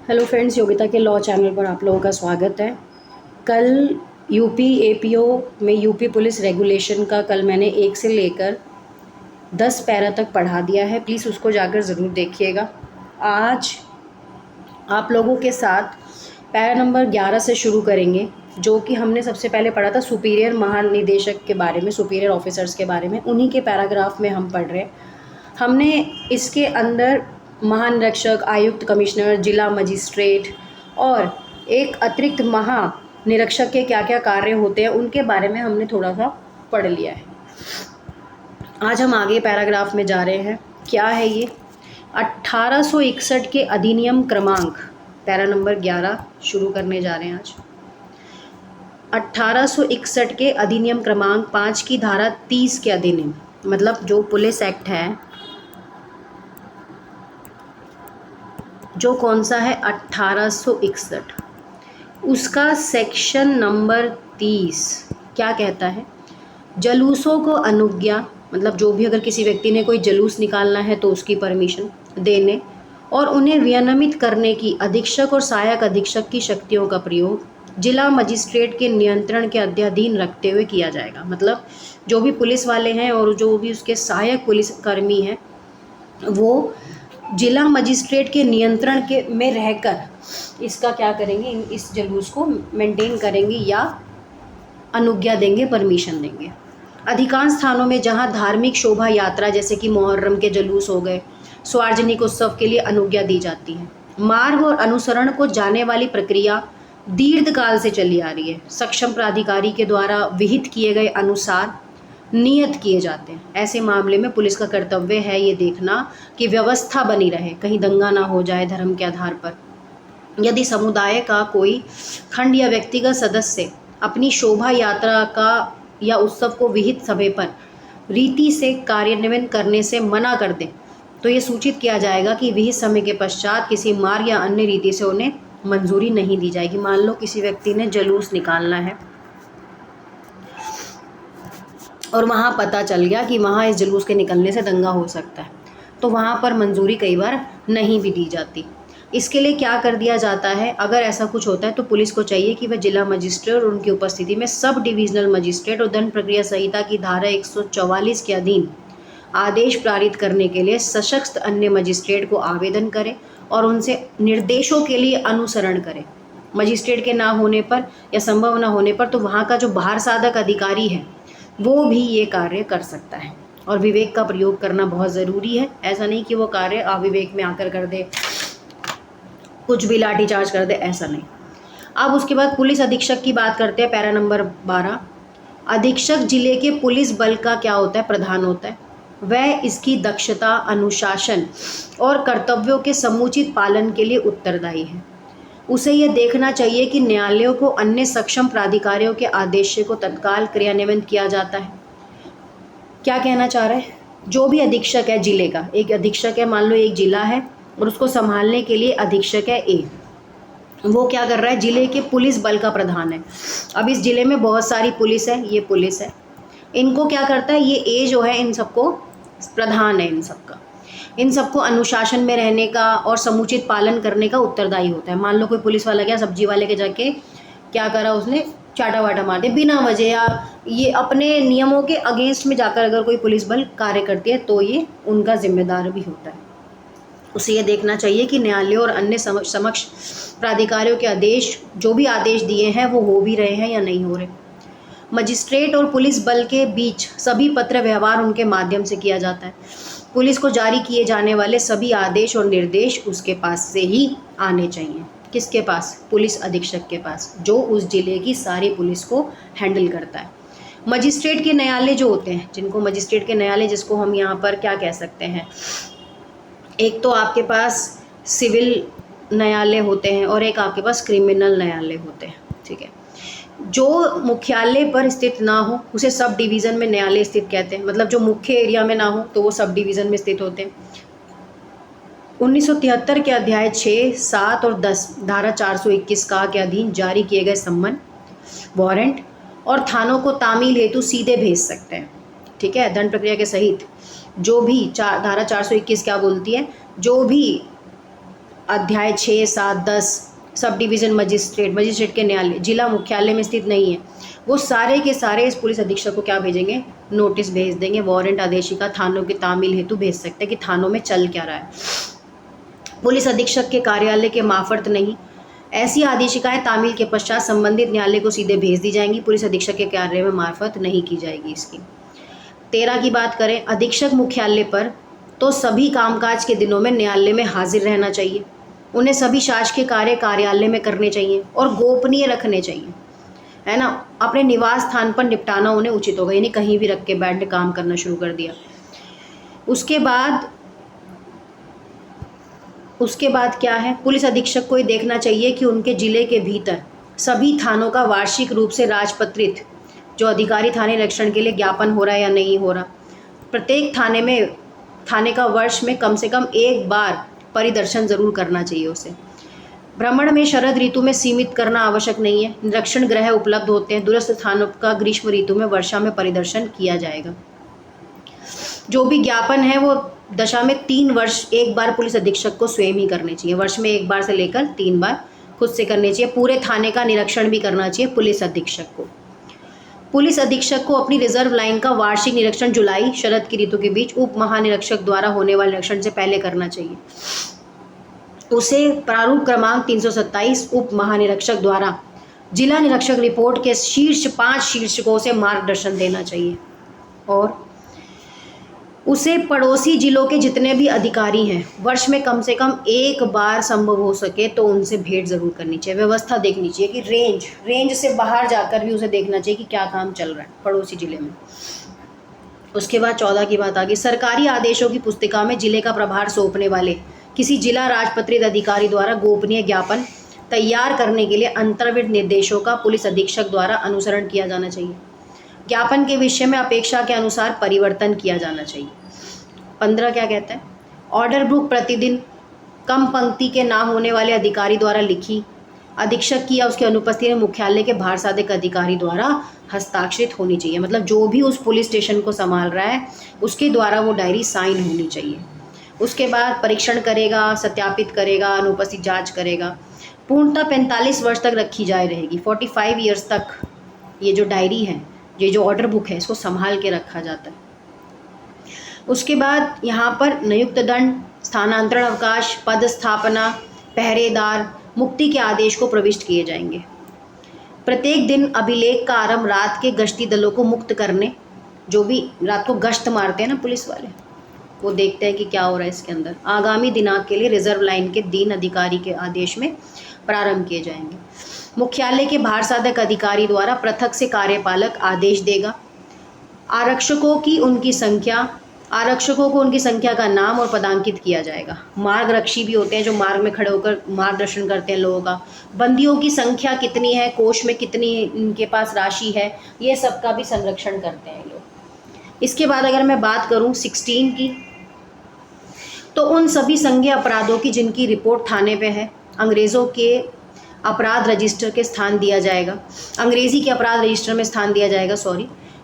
Hello friends, Yogita के law channel पर आप लोगों का स्वागत है। कल यूपी एपीओ में यूपी पुलिस रेगुलेशन का कल मैंने 1 से लेकर 10 पैरा तक पढ़ा दिया है। प्लीज़ उसको जाकर ज़रूर देखिएगा। आज आप लोगों के साथ पैरा नंबर 11 से शुरू करेंगे, जो कि हमने सबसे पहले पढ़ा था सुपीरियर महानिदेशक के बारे में, सुपीरियर ऑफिसर्स के बारे में। उन्हीं के पैराग्राफ में हम पढ़ रहे हैं। हमने इसके अंदर महानिरीक्षक, आयुक्त, कमिश्नर, जिला मजिस्ट्रेट और एक अतिरिक्त महानिरीक्षक के क्या क्या कार्य होते हैं उनके बारे में हमने थोड़ा सा पढ़ लिया है। आज हम आगे पैराग्राफ में जा रहे हैं। क्या है ये? 1861 के अधिनियम क्रमांक, पैरा नंबर 11 शुरू करने जा रहे हैं आज। 1861 के अधिनियम क्रमांक 5 की धारा 30 के अधिनियम, मतलब जो पुलिस एक्ट है, जो कौन सा है, 1861, उसका सेक्शन नंबर 30 क्या कहता है? जलूसों को अनुज्ञा, मतलब जो भी अगर किसी व्यक्ति ने कोई जलूस निकालना है तो उसकी परमिशन देने और उन्हें विनियमित करने की अधीक्षक और सहायक अधीक्षक की शक्तियों का प्रयोग जिला मजिस्ट्रेट के नियंत्रण के अधीन रखते हुए किया जाएगा। मतलब जो भी पुलिस वाले हैं और जो भी उसके सहायक पुलिसकर्मी हैं, वो जिला मजिस्ट्रेट के नियंत्रण के में रहकर इसका क्या करेंगे, इस जुलूस को मेंटेन करेंगे या अनुज्ञा देंगे, परमिशन देंगे। अधिकांश स्थानों में जहां धार्मिक शोभा यात्रा जैसे कि मुहर्रम के जुलूस हो गए, सार्वजनिक उत्सव के लिए अनुज्ञा दी जाती है। मार्ग और अनुसरण को जाने वाली प्रक्रिया दीर्घकाल से चली आ रही है। सक्षम प्राधिकारी के द्वारा विहित किए गए अनुसार नियत किए जाते हैं। ऐसे मामले में पुलिस का कर्तव्य है ये देखना कि व्यवस्था बनी रहे, कहीं दंगा ना हो जाए धर्म के आधार पर। यदि समुदाय का कोई खंड या व्यक्तिगत सदस्य अपनी शोभा यात्रा का या उत्सव को विहित समय पर रीति से कार्यान्वयन करने से मना कर दे तो ये सूचित किया जाएगा कि विहित समय के पश्चात किसी मार्ग या अन्य रीति से उन्हें मंजूरी नहीं दी जाएगी। मान लो किसी व्यक्ति ने जुलूस निकालना है और वहाँ पता चल गया कि वहाँ इस जुलूस के निकलने से दंगा हो सकता है, तो वहाँ पर मंजूरी कई बार नहीं भी दी जाती। इसके लिए क्या कर दिया जाता है, अगर ऐसा कुछ होता है तो पुलिस को चाहिए कि वह जिला मजिस्ट्रेट और उनकी उपस्थिति में सब डिविजनल मजिस्ट्रेट और दंड प्रक्रिया संहिता की धारा 144 के अधीन आदेश पारित करने के लिए सशक्त अन्य मजिस्ट्रेट को आवेदन करे और उनसे निर्देशों के लिए अनुसरण करे। मजिस्ट्रेट के ना होने पर या संभव ना होने पर तो वहाँ का जो बाहर साधक अधिकारी है वो भी ये कार्य कर सकता है। और विवेक का प्रयोग करना बहुत ज़रूरी है। ऐसा नहीं कि वो कार्य अविवेक में आकर कर दे, कुछ भी लाठीचार्ज कर दे, ऐसा नहीं। अब उसके बाद पुलिस अधीक्षक की बात करते हैं, पैरा नंबर 12। अधीक्षक जिले के पुलिस बल का क्या होता है, प्रधान होता है। वह इसकी दक्षता, अनुशासन और कर्तव्यों के समुचित पालन के लिए उत्तरदायी है। उसे यह देखना चाहिए कि न्यायालयों को अन्य सक्षम प्राधिकारियों के आदेश को तत्काल क्रियान्वयन किया जाता है। क्या कहना चाह रहा है? जो भी अधीक्षक है जिले का, एक अधीक्षक है, मान लो एक जिला है और उसको संभालने के लिए अधीक्षक है ए, वो क्या कर रहा है, जिले के पुलिस बल का प्रधान है। अब इस जिले में बहुत सारी पुलिस है, ये पुलिस है, इनको क्या करता है, ये ए जो है इन सबको प्रधान है, इन सबको अनुशासन में रहने का और समुचित पालन करने का उत्तरदायी होता है। मान लो कोई पुलिस वाला क्या सब्जी वाले के जाके क्या करा, उसने चाटा वाटा मार दिया बिना वजह, या ये अपने नियमों के अगेंस्ट में जाकर अगर कोई पुलिस बल कार्य करती है तो ये उनका जिम्मेदार भी होता है। उसे ये देखना चाहिए कि न्यायालयों और अन्य समक्ष प्राधिकारियों के आदेश, जो भी आदेश दिए हैं वो हो भी रहे हैं या नहीं हो रहे। मजिस्ट्रेट और पुलिस बल के बीच सभी पत्र व्यवहार उनके माध्यम से किया जाता है। पुलिस को जारी किए जाने वाले सभी आदेश और निर्देश उसके पास से ही आने चाहिए। किसके पास? पुलिस अधीक्षक के पास, जो उस जिले की सारी पुलिस को हैंडल करता है। मजिस्ट्रेट के न्यायालय जो होते हैं, जिनको मजिस्ट्रेट के न्यायालय, जिसको हम यहाँ पर क्या कह सकते हैं, एक तो आपके पास सिविल न्यायालय होते हैं और एक आपके पास क्रिमिनल न्यायालय होते हैं। ठीक है, जो मुख्यालय पर स्थित ना हो उसे सब डिवीज़न में न्यायालय स्थित कहते हैं। मतलब जो मुख्य एरिया में ना हो तो वो सब डिवीज़न में स्थित होते हैं। 1973 के अध्याय 6, 7 और 10 धारा 421 का के अधीन जारी किए गए सम्मन, वारंट और थानों को तामील हेतु सीधे भेज सकते हैं। ठीक है, दंड प्रक्रिया के सहित जो भी धारा 421 क्या बोलती है, जो भी अध्याय 6, 7, 10 सब डिवीज़न मजिस्ट्रेट के न्यायालय जिला मुख्यालय में स्थित नहीं है, वो सारे के सारे इस पुलिस अधीक्षक को क्या भेजेंगे, नोटिस भेज देंगे। वारंट आदेशिका थानों की तामील हेतु भेज सकते हैं कि थानों में चल क्या रहा है। पुलिस अधीक्षक के कार्यालय के मार्फत नहीं, ऐसी आदेशिकाएं तामील के पश्चात संबंधित न्यायालय को सीधे भेज दी जाएंगी, पुलिस अधीक्षक के कार्यालय में मार्फत नहीं की जाएगी इसकी। 13 की बात करें, अधीक्षक मुख्यालय पर तो सभी कामकाज के दिनों में न्यायालय में हाजिर रहना चाहिए, उन्हें सभी शासकीय कार्य कार्यालय में करने चाहिए और गोपनीय रखने चाहिए, है ना। अपने निवास स्थान पर निपटाना उन्हें उचित होगा, यानी कहीं भी रख के बैठ के काम करना शुरू कर दिया। उसके बाद क्या है, पुलिस अधीक्षक को ये देखना चाहिए कि उनके जिले के भीतर सभी थानों का वार्षिक रूप से राजपत्रित जो अधिकारी थाने निरीक्षण के लिए ज्ञापन हो रहा है या नहीं हो रहा। प्रत्येक थाने का वर्ष में कम से कम एक बार परिदर्शन जरूर करना चाहिए उसे। भ्रमण में शरद ऋतु में सीमित करना आवश्यक नहीं है, निरीक्षण गृह उपलब्ध होते हैं। दूरस्थ स्थानों का ग्रीष्म ऋतु में, वर्षा में परिदर्शन किया जाएगा। जो भी ज्ञापन है वो दशा में 3 वर्ष एक बार पुलिस अधीक्षक को स्वयं ही करने चाहिए, वर्ष में 1 बार से लेकर 3 बार खुद से करनी चाहिए। पूरे थाने का निरीक्षण भी करना चाहिए पुलिस अधीक्षक को। पुलिस अधीक्षक को अपनी रिजर्व लाइन का वार्षिक निरीक्षण जुलाई शरद की ऋतु के बीच उप महानिरीक्षक द्वारा होने वाले निरीक्षण से पहले करना चाहिए। उसे प्रारूप क्रमांक 327 उप महानिरीक्षक द्वारा जिला निरीक्षक रिपोर्ट के शीर्ष 5 शीर्षकों से मार्गदर्शन देना चाहिए। और उसे पड़ोसी जिलों के जितने भी अधिकारी हैं वर्ष में कम से कम 1 बार संभव हो सके तो उनसे भेंट ज़रूर करनी चाहिए। व्यवस्था देखनी चाहिए कि रेंज से बाहर जाकर भी उसे देखना चाहिए कि क्या काम चल रहा है पड़ोसी जिले में। उसके बाद 14 की बात आ गई, सरकारी आदेशों की पुस्तिका में जिले का प्रभार सौंपने वाले किसी जिला राजपत्रित अधिकारी द्वारा गोपनीय ज्ञापन तैयार करने के लिए अंतर्विध निर्देशों का पुलिस अधीक्षक द्वारा अनुसरण किया जाना चाहिए। ज्ञापन के विषय में अपेक्षा के अनुसार परिवर्तन किया जाना चाहिए। 15 क्या कहता है, ऑर्डर बुक प्रतिदिन कम पंक्ति के नाम होने वाले अधिकारी द्वारा लिखी, अधीक्षक की या उसकी अनुपस्थिति में मुख्यालय के भार साधक अधिकारी द्वारा हस्ताक्षरित होनी चाहिए। मतलब जो भी उस पुलिस स्टेशन को संभाल रहा है उसके द्वारा वो डायरी साइन होनी चाहिए। उसके बाद परीक्षण करेगा, सत्यापित करेगा, अनुपस्थित जांच करेगा। पूर्णतः 45 वर्ष तक रखी जाए रहेगी। 45 ईयर्स तक ये जो डायरी है, ये जो ऑर्डर बुक है, इसको संभाल के रखा जाता है। उसके बाद यहाँ पर नियुक्त दंड, स्थानांतरण अवकाश, पद स्थापना, पहरेदार, मुक्ति के आदेश को प्रविष्ट किए जाएंगे। प्रत्येक दिन अभिलेख का आरंभ रात के गश्ती दलों को मुक्त करने, जो भी रात को गश्त मारते हैं ना पुलिस वाले, वो देखते हैं कि क्या हो रहा है इसके अंदर, आगामी दिनांक के लिए रिजर्व लाइन के 3 अधिकारी के आदेश में प्रारंभ किए जाएंगे। मुख्यालय के भार साधक अधिकारी द्वारा पृथक से कार्यपालक आदेश देगा। आरक्षकों को उनकी संख्या का नाम और पदांकित किया जाएगा। मार्गरक्षी भी होते हैं जो मार्ग में खड़े होकर मार्गदर्शन करते हैं लोगों का। बंदियों की संख्या कितनी है, कोष में कितनी इनके पास राशि है, ये सब का भी संरक्षण करते हैं लोग। इसके बाद अगर मैं बात करूं 16 की, तो उन सभी संज्ञेय अपराधों की जिनकी रिपोर्ट थाने पे है, अंग्रेज़ों के अपराध रजिस्टर के स्थान दिया जाएगा, अंग्रेज़ी के अपराध रजिस्टर में स्थान दिया जाएगा,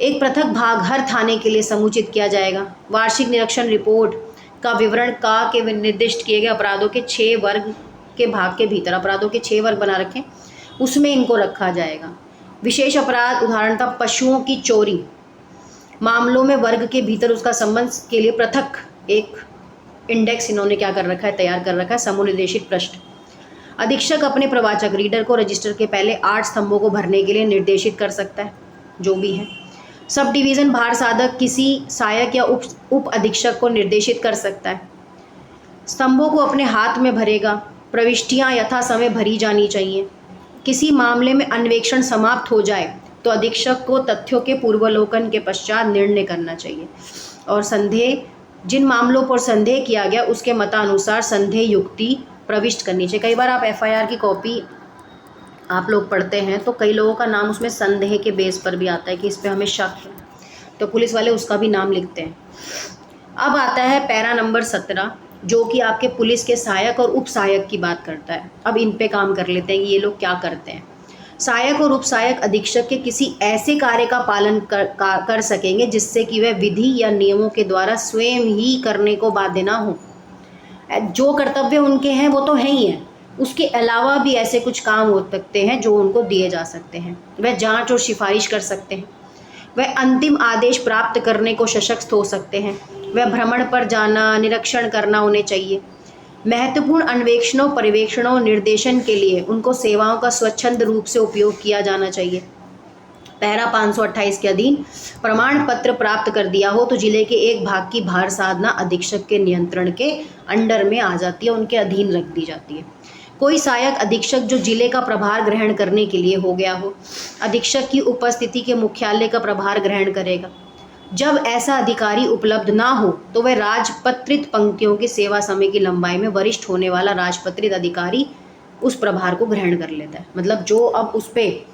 एक पृथक भाग हर थाने के लिए समुचित किया जाएगा। वार्षिक निरीक्षण रिपोर्ट का विवरण के निर्दिष्ट किए गए अपराधों के 6 वर्ग के भाग के भीतर, अपराधों के 6 वर्ग बना रखें, उसमें इनको रखा जाएगा। विशेष अपराध उदाहरणतः पशुओं की चोरी मामलों में वर्ग के भीतर उसका संबंध के लिए पृथक एक इंडेक्स इन्होंने क्या कर रखा है, तैयार कर रखा है, समूह निर्देशित पृष्ठ। अधीक्षक अपने प्रवाचक रीडर को रजिस्टर के पहले 8 स्तंभों को भरने के लिए निर्देशित कर सकता है, जो भी है। सब डिवीज़न भार साधक किसी सहायक या उप अधीक्षक को निर्देशित कर सकता है। स्तंभों को अपने हाथ में भरेगा। प्रविष्टियां यथा समय भरी जानी चाहिए। किसी मामले में अन्वेषण समाप्त हो जाए तो अधीक्षक को तथ्यों के पूर्वावलोकन के पश्चात निर्णय करना चाहिए। और जिन मामलों पर संदेह किया गया उसके मतानुसार संदेह युक्ति प्रविष्ट करनी चाहिए। कई बार आप FIR की कॉपी आप लोग पढ़ते हैं तो कई लोगों का नाम उसमें संदेह के बेस पर भी आता है कि इस पे हमें शक है, तो पुलिस वाले उसका भी नाम लिखते हैं। अब आता है पैरा नंबर 17, जो कि आपके पुलिस के सहायक और उप सहायक की बात करता है। अब इन पे काम कर लेते हैं कि ये लोग क्या करते हैं। सहायक और उप सहायक अधीक्षक के किसी ऐसे कार्य का पालन कर सकेंगे जिससे कि वह विधि या नियमों के द्वारा स्वयं ही करने को बाध्य ना हो। जो कर्तव्य उनके हैं वो तो हैं ही हैं, उसके अलावा भी ऐसे कुछ काम हो सकते हैं जो उनको दिए जा सकते हैं। वह जांच और सिफारिश कर सकते हैं, वह अंतिम आदेश प्राप्त करने को सशक्त हो सकते हैं, वह भ्रमण पर जाना, निरीक्षण करना उन्हें चाहिए। महत्वपूर्ण अन्वेषणों, पर्यवेक्षणों, निर्देशन के लिए उनको सेवाओं का स्वच्छंद रूप से उपयोग किया जाना चाहिए। पैरा 528 के अधीन प्रमाण पत्र प्राप्त कर दिया हो तो जिले के एक भाग की भार साधना अधीक्षक के नियंत्रण के अंडर में आ जाती है, उनके अधीन रख दी जाती है। कोई सहायक अधीक्षक जो जिले का प्रभार ग्रहण करने के लिए हो गया हो, अधीक्षक की उपस्थिति के मुख्यालय का प्रभार ग्रहण करेगा। जब ऐसा अधिकारी उपलब्ध ना हो तो वह राजपत्रित पंक्तियों की सेवा समय की लंबाई में वरिष्ठ होने वाला राजपत्रित अधिकारी उस प्रभार को ग्रहण कर लेता है। मतलब जो अब उस पर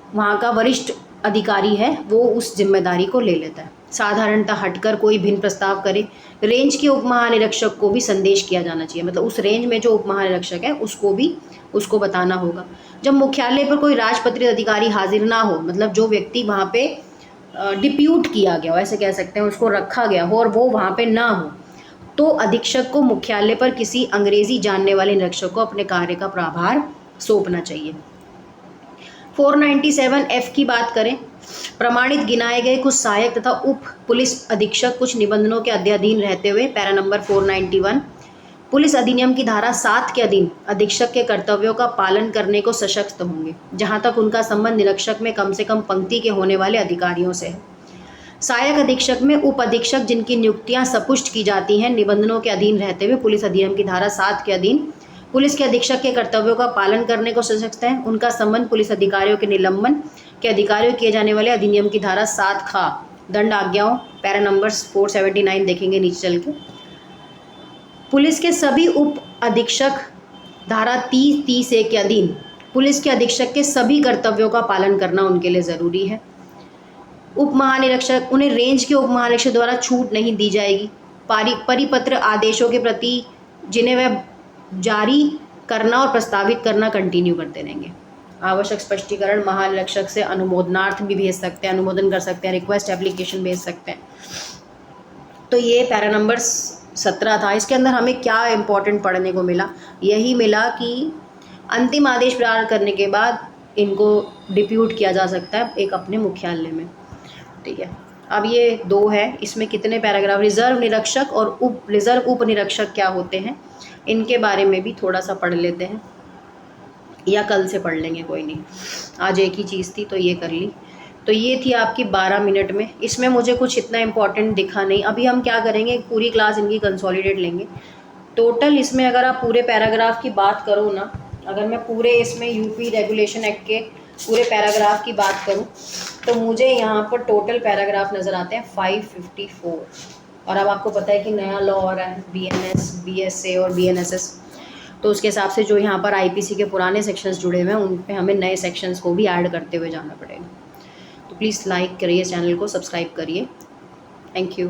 वहाँ का वरिष्ठ अधिकारी है वो उस जिम्मेदारी को ले लेता है। साधारणतः हटकर कोई भिन्न प्रस्ताव करे, रेंज के उप महानिरीक्षक को भी संदेश किया जाना चाहिए। मतलब उस रेंज में जो उप महानिरीक्षक है उसको बताना होगा। जब मुख्यालय पर कोई राजपत्रित अधिकारी हाजिर ना हो, मतलब जो व्यक्ति वहाँ पे डिप्यूट किया गया हो, ऐसे कह सकते हैं, उसको रखा गया हो और वो वहाँ पे ना हो, तो अधीक्षक को मुख्यालय पर किसी अंग्रेजी जानने वाले निरीक्षक को अपने कार्य का प्रभार सौंपना चाहिए। 497F की बात करें, प्रमाणित गिनाए गए कुछ सहायक तथा उप पुलिस अधीक्षक कुछ निबंधनों के अधीन रहते हुए पैरा नंबर 491 पुलिस अधिनियम की धारा 7 के अधीन अधीक्षक के कर्तव्यों का पालन करने को सशक्त होंगे, जहां तक उनका संबंध निरीक्षक में कम से कम पंक्ति के होने वाले अधिकारियों से है। सहायक अधीक्षक में उप अधीक्षक जिनकी नियुक्तियां सपुष्ट की जाती हैं निबंधनों के अधीन रहते हुए पुलिस अधिनियम की धारा 7 के अधीन पुलिस के अधीक्षक के कर्तव्यों का पालन करने को सशक्त है। उनका संबंध पुलिस अधिकारियों के निलंबन के अधिकारियों किए जाने वाले अधिनियम की धारा 7 खा दंड आज्ञाओं पैरा नंबर 479 देखेंगे नीचे चल के। पुलिस के सभी उप अधीक्षक धारा 30-30A के अधीन पुलिस के अधीक्षक के सभी कर्तव्यों का पालन करना उनके लिए ज़रूरी है। उप महानिरीक्षक, उन्हें रेंज के उप महानिरीक्षक द्वारा छूट नहीं दी जाएगी। परिपत्र आदेशों के प्रति जिन्हें वह जारी करना और प्रस्तावित करना कंटिन्यू करते रहेंगे। आवश्यक स्पष्टीकरण महानिरीक्षक से अनुमोदनार्थ भी भेज सकते हैं, अनुमोदन कर सकते हैं, रिक्वेस्ट एप्लीकेशन भेज सकते हैं। तो ये पैरा नंबर 17 था। इसके अंदर हमें क्या इम्पोर्टेंट पढ़ने को मिला? यही मिला कि अंतिम आदेश प्राप्त करने के बाद इनको डिप्यूट किया जा सकता है एक अपने मुख्यालय में। ठीक है, अब ये 2 है, इसमें कितने पैराग्राफ? रिजर्व निरीक्षक और रिजर्व उप निरीक्षक क्या होते हैं, इनके बारे में भी थोड़ा सा पढ़ लेते हैं, या कल से पढ़ लेंगे, कोई नहीं। आज एक ही चीज़ थी तो ये कर ली। तो ये थी आपकी 12 मिनट में। इसमें मुझे कुछ इतना इम्पोर्टेंट दिखा नहीं। अभी हम क्या करेंगे, पूरी क्लास इनकी कंसोलिडेट लेंगे। टोटल इसमें अगर आप पूरे पैराग्राफ की बात करो ना, अगर मैं पूरे इसमें यूपी रेगुलेशन एक्ट के पूरे पैराग्राफ की बात करूं तो मुझे यहाँ पर टोटल पैराग्राफ नज़र आते हैं 554। और अब आपको पता है कि नया लॉ आ रहा है BNS, BSA और BNSS, तो उसके हिसाब से जो यहाँ पर IPC के पुराने सेक्शंस जुड़े हुए हैं उन पे हमें नए सेक्शंस को भी ऐड करते हुए जाना पड़ेगा। तो प्लीज़ लाइक करिए, चैनल को सब्सक्राइब करिए। Thank you.